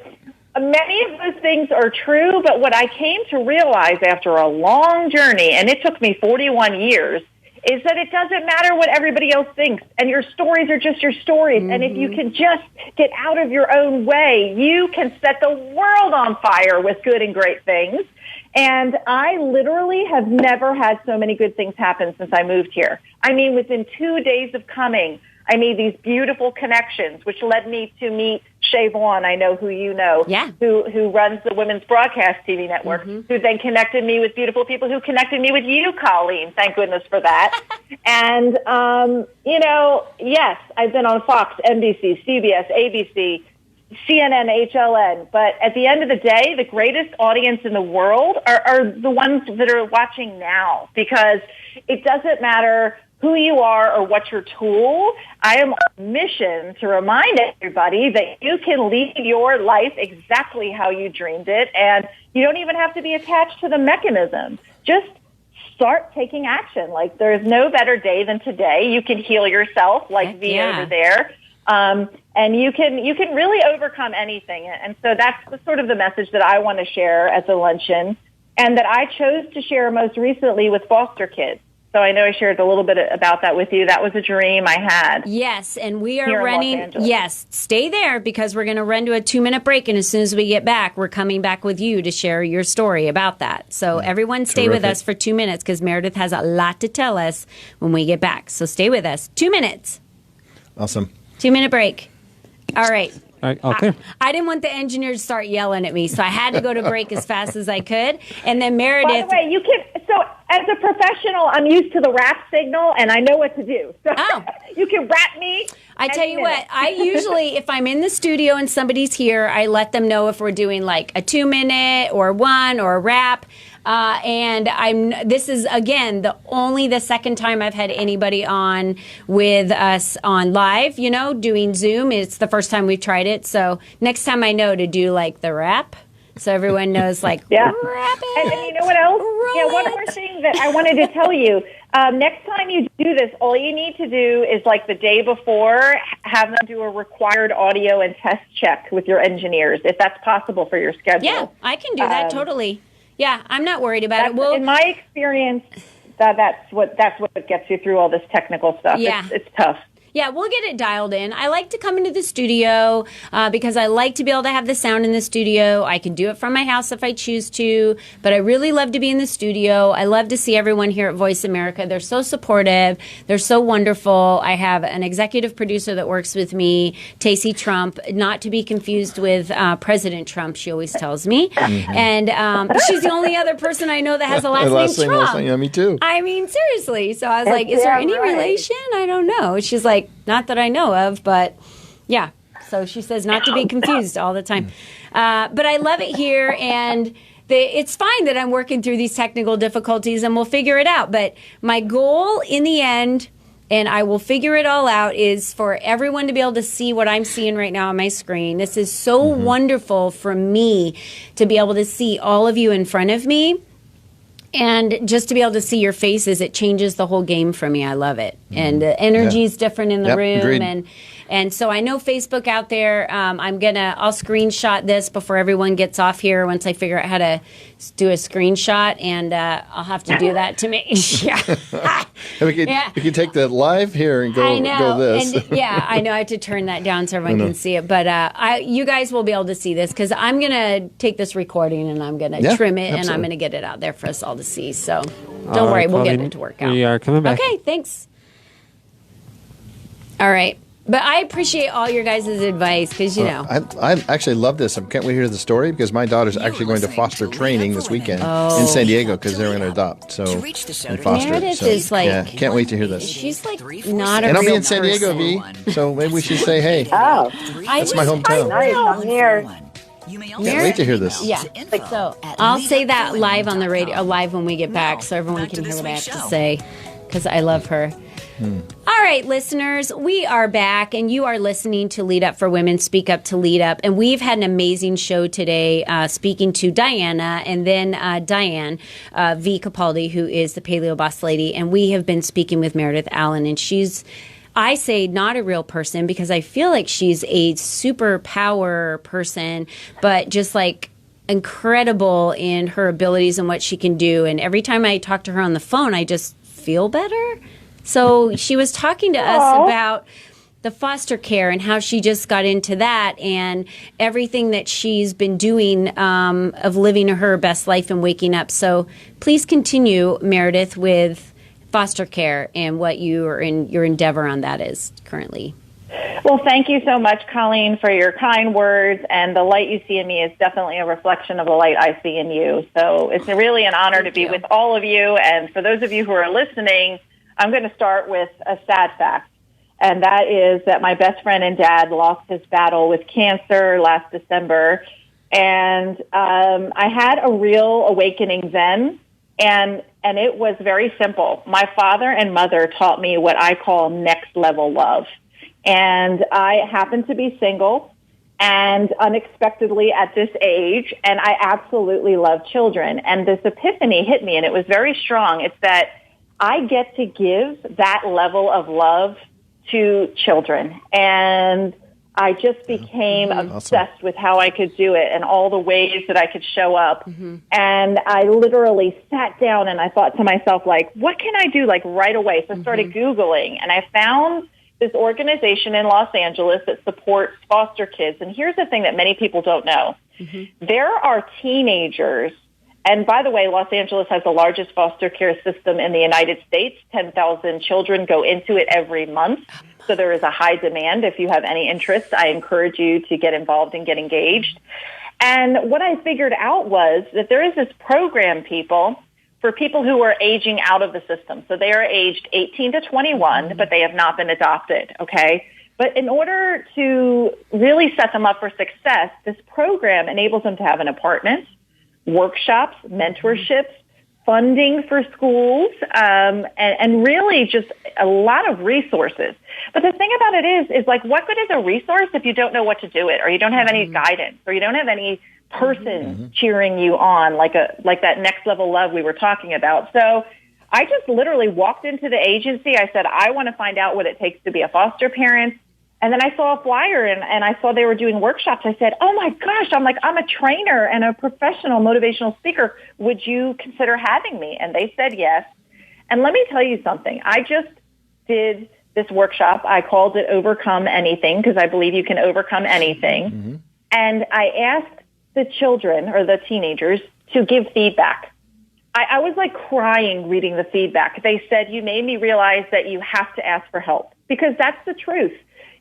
many of those things are true, but what I came to realize after a long journey, and it took me 41 years, is that it doesn't matter what everybody else thinks, and your stories are just your stories. And if you can just get out of your own way, you can set the world on fire with good and great things. And I literally have never had so many good things happen since I moved here. I mean, within 2 days of coming, I made these beautiful connections, which led me to meet Shay Vaughn, I know who you know, who runs the Women's Broadcast TV Network, who then connected me with beautiful people who connected me with you, Colleen. Thank goodness for that. And, yes, I've been on Fox, NBC, CBS, ABC, CNN, HLN. But at the end of the day, the greatest audience in the world are the ones that are watching now, because it doesn't matter who you are or what your tool. I am on a mission to remind everybody that you can lead your life exactly how you dreamed it, and you don't even have to be attached to the mechanism. Just start taking action. Like, there's no better day than today. You can heal yourself, like V over there. And you can really overcome anything. And so that's sort of the message that I want to share at the luncheon, and that I chose to share most recently with foster kids. So I know I shared a little bit about that with you. That was a dream I had. Yes, and we are running. Yes, stay there because we're going to run to a 2-minute break. And as soon as we get back, we're coming back with you to share your story about that. So everyone stay with us for 2 minutes because Meredith has a lot to tell us when we get back. So stay with us. 2 minutes. Awesome. 2-minute break. All right. Okay. I didn't want the engineers to start yelling at me, so I had to go to break as fast as I could. And then Meredith. By the way, you can. So as a professional, I'm used to the rap signal, and I know what to do. So you can rap me. I tell you what, I usually, if I'm in the studio and somebody's here, I let them know if we're doing like a 2-minute or one or a rap. And this is, again, the second time I've had anybody on with us on live, doing Zoom. It's the first time we've tried it. So next time I know to do like the rap. So everyone knows, like, rap it. And you know what else? One more thing that I wanted to tell you. Next time you do this, all you need to do is, like, the day before, have them do a required audio and test check with your engineers, if that's possible for your schedule. Yeah, I can do that, totally. Yeah, I'm not worried about it. Well, in my experience, that's what gets you through all this technical stuff. Yeah. It's tough. Yeah, we'll get it dialed in. I like to come into the studio because I like to be able to have the sound in the studio. I can do it from my house if I choose to, but I really love to be in the studio. I love to see everyone here at Voice America. They're so supportive. They're so wonderful. I have an executive producer that works with me, Tacey Trump, not to be confused with President Trump, she always tells me. Mm-hmm. And she's the only other person I know that has a last name Trump. Yeah, me too. I mean, seriously. So I was like, is there any relation? I don't know. She's like, not that I know of, but yeah. So she says not to be confused all the time. But I love it here, and it's fine that I'm working through these technical difficulties, and we'll figure it out. But my goal in the end, and I will figure it all out, is for everyone to be able to see what I'm seeing right now on my screen. This is so wonderful for me to be able to see all of you in front of me. And just to be able to see your faces, it changes the whole game for me. I love it. And the energy is different in the room. Agreed. And so I know Facebook out there, I'll screenshot this before everyone gets off here once I figure out how to do a screenshot, and I'll have to do that to me. We could take the live here and go this. And, I know I have to turn that down so everyone can see it. But you guys will be able to see this because I'm going to take this recording and I'm going to trim it, and I'm going to get it out there for us all to see. So don't worry, we'll get it to work out. We are coming back. Okay, thanks. All right. But I appreciate all your guys' advice because, I actually love this. I can't wait to hear the story because my daughter's actually going to foster training this weekend in San Diego because they're going to adopt. So, and foster. Meredith is like... can't wait to hear this. She's like not a And I'll real be in San Diego, person. V. So maybe we should say, hey. Oh. That's my hometown. Nice. I'm here. Can't wait to hear this. Yeah. So I'll say that live on the radio, live when we get back so everyone can hear what I have to say because I love her. All right, listeners, we are back, and you are listening to Lead Up for Women, Speak Up to Lead Up. And we've had an amazing show today speaking to Diana and then Diane V. Capaldi, who is the Paleo Boss Lady. And we have been speaking with Meredith Allen, and she's, I say, not a real person because I feel like she's a superpower person, but just like incredible in her abilities and what she can do. And every time I talk to her on the phone, I just feel better. So she was talking to us about the foster care and how she just got into that and everything that she's been doing of living her best life and waking up. So please continue, Meredith, with foster care and what your endeavor on that is currently. Well, thank you so much, Colleen, for your kind words. And the light you see in me is definitely a reflection of the light I see in you. So it's really an honor to be with all of you. And for those of you who are listening, I'm going to start with a sad fact, and that is that my best friend and dad lost his battle with cancer last December, and I had a real awakening then, and and it was very simple. My father and mother taught me what I call next level love. And I happened to be single and unexpectedly at this age, and I absolutely love children. And this epiphany hit me, and it was very strong. It's that I get to give that level of love to children. And I just became obsessed with how I could do it and all the ways that I could show up. And I literally sat down and I thought to myself, like, what can I do, like, right away? So I started Googling, and I found this organization in Los Angeles that supports foster kids. And here's the thing that many people don't know. There are teenagers, and by the way, Los Angeles has the largest foster care system in the United States. 10,000 children go into it every month. So there is a high demand. If you have any interest, I encourage you to get involved and get engaged. And what I figured out was that there is this program, for people who are aging out of the system. So they are aged 18 to 21, but they have not been adopted, okay? But in order to really set them up for success, this program enables them to have an apartment, workshops, mentorships, funding for schools, and really just a lot of resources. But the thing about it is like, what good is a resource if you don't know what to do it, or you don't have any guidance, or you don't have any person cheering you on, like that next level love we were talking about. So I just literally walked into the agency. I said, I want to find out what it takes to be a foster parent. And then I saw a flyer and I saw they were doing workshops. I said, oh my gosh, I'm a trainer and a professional motivational speaker. Would you consider having me? And they said yes. And let me tell you something. I just did this workshop. I called it Overcome Anything, because I believe you can overcome anything. And I asked the children or the teenagers to give feedback. I was like crying reading the feedback. They said, you made me realize that you have to ask for help, because that's the truth.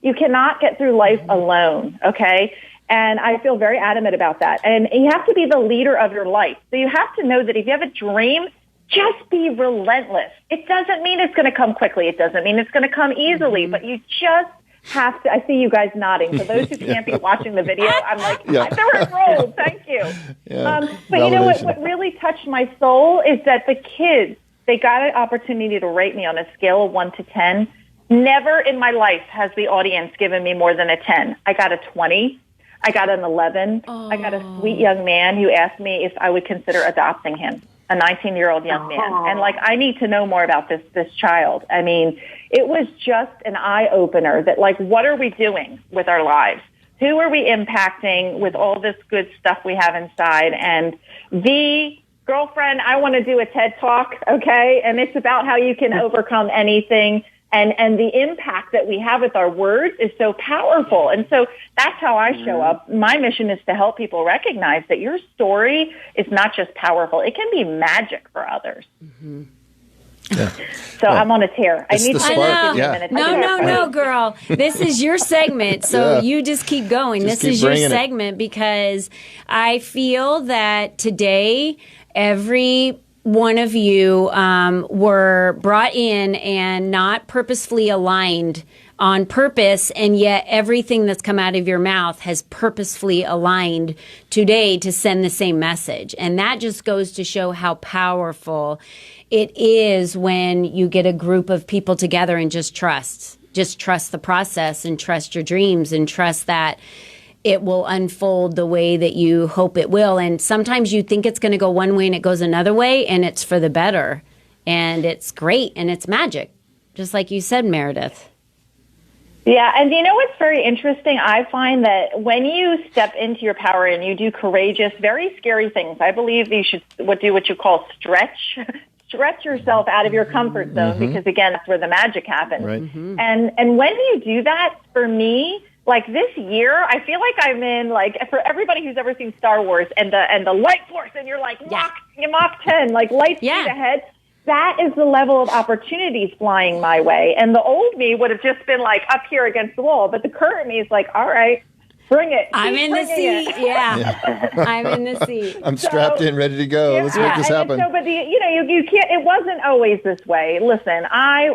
You cannot get through life alone, okay? And I feel very adamant about that. And you have to be the leader of your life. So you have to know that if you have a dream, just be relentless. It doesn't mean it's going to come quickly. It doesn't mean it's going to come easily, but you just have to. I see you guys nodding. For those who can't be watching the video, I'm like, they were enrolled. Thank you. But you know what really touched my soul is that the kids, they got an opportunity to rate me on a scale of 1 to 10. Never in my life has the audience given me more than a 10. I got a 20. I got an 11. I got a sweet young man who asked me if I would consider adopting him, a 19-year-old young man. And like, I need to know more about this child. I mean, it was just an eye-opener that, like, what are we doing with our lives? Who are we impacting with all this good stuff we have inside? And the girlfriend, I want to do a TED Talk, okay? And it's about how you can overcome anything. And the impact that we have with our words is so powerful. And so that's how I show up. My mission is to help people recognize that your story is not just powerful. It can be magic for others. So I'm on a tear. I need to spark. No, girl. This is your segment. So you just keep going. This is your segment, because I feel that today every one of you were brought in and not purposefully aligned on purpose, and yet everything that's come out of your mouth has purposefully aligned today to send the same message. And that just goes to show how powerful it is when you get a group of people together and just trust the process, and trust your dreams, and trust that it will unfold the way that you hope it will. And sometimes you think it's going to go one way and it goes another way, and it's for the better. And it's great, and it's magic, just like you said, Meredith. Yeah, and you know what's very interesting? I find that when you step into your power and you do courageous, very scary things, I believe you should do what you call stretch yourself out of your comfort zone, because, again, that's where the magic happens. Right. And when you do that, for me, like this year, I feel like I'm in, like, for everybody who's ever seen Star Wars and the light force, and you're like Mach 10, like light speed ahead. That is the level of opportunities flying my way. And the old me would have just been like up here against the wall, but the current me is like, all right, bring it. I'm in the seat. I'm in the seat. I'm strapped in, ready to go. Let's make this happen. But you can't. It wasn't always this way. Listen, I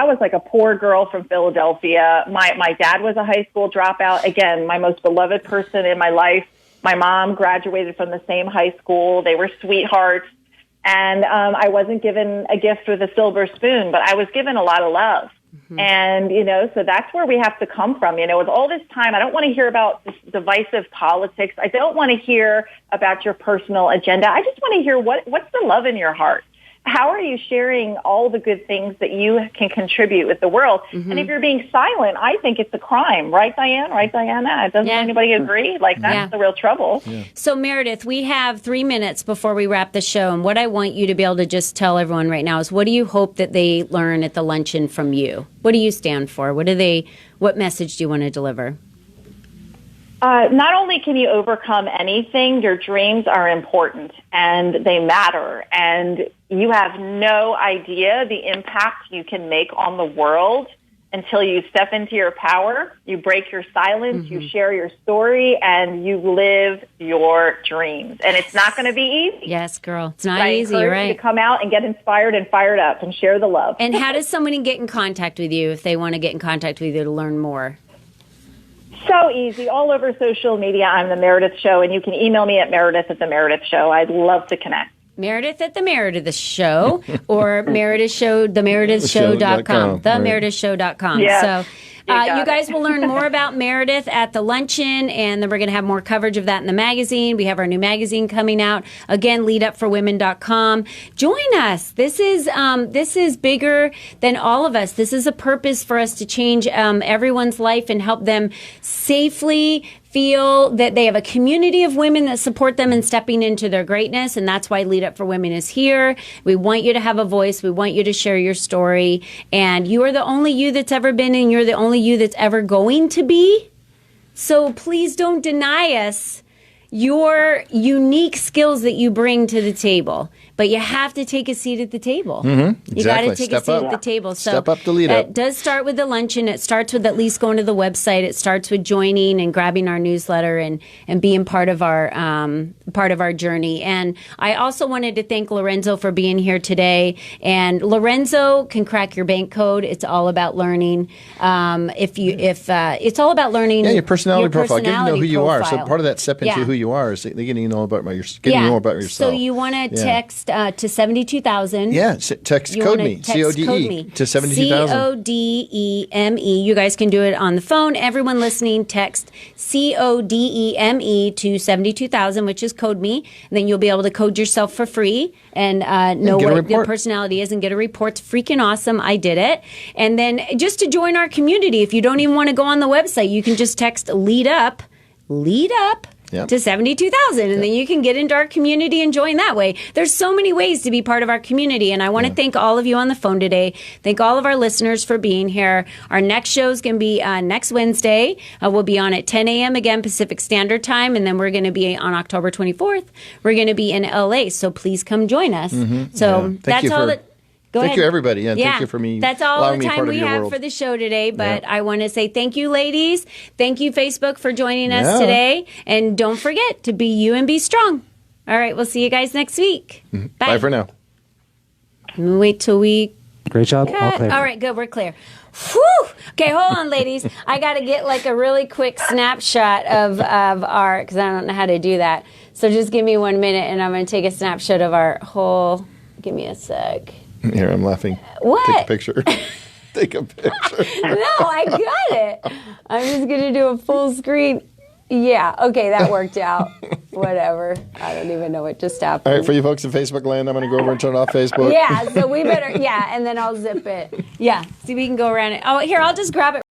was like a poor girl from Philadelphia. My dad was a high school dropout. Again, my most beloved person in my life. My mom graduated from the same high school. They were sweethearts. And I wasn't given a gift with a silver spoon, but I was given a lot of love. Mm-hmm. And, so that's where we have to come from. With all this time, I don't want to hear about this divisive politics. I don't want to hear about your personal agenda. I just want to hear what's the love in your heart. How are you sharing all the good things that you can contribute with the world? Mm-hmm. And if you're being silent, I think it's a crime. Right, Diane? Right, Diana? Doesn't anybody agree? That's the real trouble. Yeah. So, Meredith, we have 3 minutes before we wrap the show. And what I want you to be able to just tell everyone right now is, what do you hope that they learn at the luncheon from you? What do you stand for? What message do you want to deliver? Not only can you overcome anything, your dreams are important and they matter. And you have no idea the impact you can make on the world until you step into your power, you break your silence, you share your story, and you live your dreams. And it's not going to be easy. Yes, girl. It's not easy, you're right. To come out and get inspired and fired up and share the love. And how does somebody get in contact with you if they want to get in contact with you to learn more? So easy. All over social media, I'm The Meredith Show, and you can email me at Meredith@TheMeredithShow. I'd love to connect. Meredith@TheMeredithShow or TheMeredithShow.com. TheMeredithShow.com. Yeah. So you guys will learn more about Meredith at the luncheon, and then we're going to have more coverage of that in the magazine. We have our new magazine coming out. Again, leadupforwomen.com. Join us. This is bigger than all of us. This is a purpose for us to change everyone's life and help them safely feel that they have a community of women that support them in stepping into their greatness, and that's why Lead Up for Women is here. We want you to have a voice. We want you to share your story, and you are the only you that's ever been, and you're the only you that's ever going to be. So please don't deny us your unique skills that you bring to the table. But you have to take a seat at the table. Mm-hmm. You got to take a seat at the table. So step up to Lead Up. It does start with the luncheon. It starts with at least going to the website. It starts with joining and grabbing our newsletter and being part of our journey. And I also wanted to thank Lorenzo for being here today. And Lorenzo can crack your bank code. It's all about learning. It's all about learning. Yeah, your personality profile. Getting to know who you are. So part of that step into who you are is getting to know about more about yourself. So you want to text to 72,000. Yeah, text code me, CODE to 72,000. CODEME. You guys can do it on the phone. Everyone listening, text CODEME to 72,000, which is code me. And then you'll be able to code yourself for free and know what your personality is and get a report. It's freaking awesome. I did it. And then just to join our community, if you don't even want to go on the website, you can just text lead up to 72,000, and then you can get into our community and join that way. There's so many ways to be part of our community, and I want to thank all of you on the phone today. Thank all of our listeners for being here. Our next show is going to be next Wednesday. We'll be on at 10 a.m. again, Pacific Standard Time, and then we're going to be on October 24th. We're going to be in LA, so please come join us. So that's all that. Thank you, everybody. And thank you for me. That's all the time we have for the show today. But I want to say thank you, ladies. Thank you, Facebook, for joining us today. And don't forget to be you and be strong. All right. We'll see you guys next week. Bye for now. Wait till we. Great job. All clear. All right. Good. We're clear. Whew. Okay, hold on, ladies. I got to get like a really quick snapshot of our, because I don't know how to do that. So just give me 1 minute and I'm going to take a snapshot of our whole. Give me a sec. Here, I'm laughing. What? Take a picture. Take a picture. No, I got it. I'm just going to do a full screen. Yeah, okay, that worked out. Whatever. I don't even know what just happened. All right, for you folks in Facebook land, I'm going to go over and turn off Facebook. Yeah, so we better, and then I'll zip it. Yeah, see, we can go around it. Oh, here, I'll just grab it.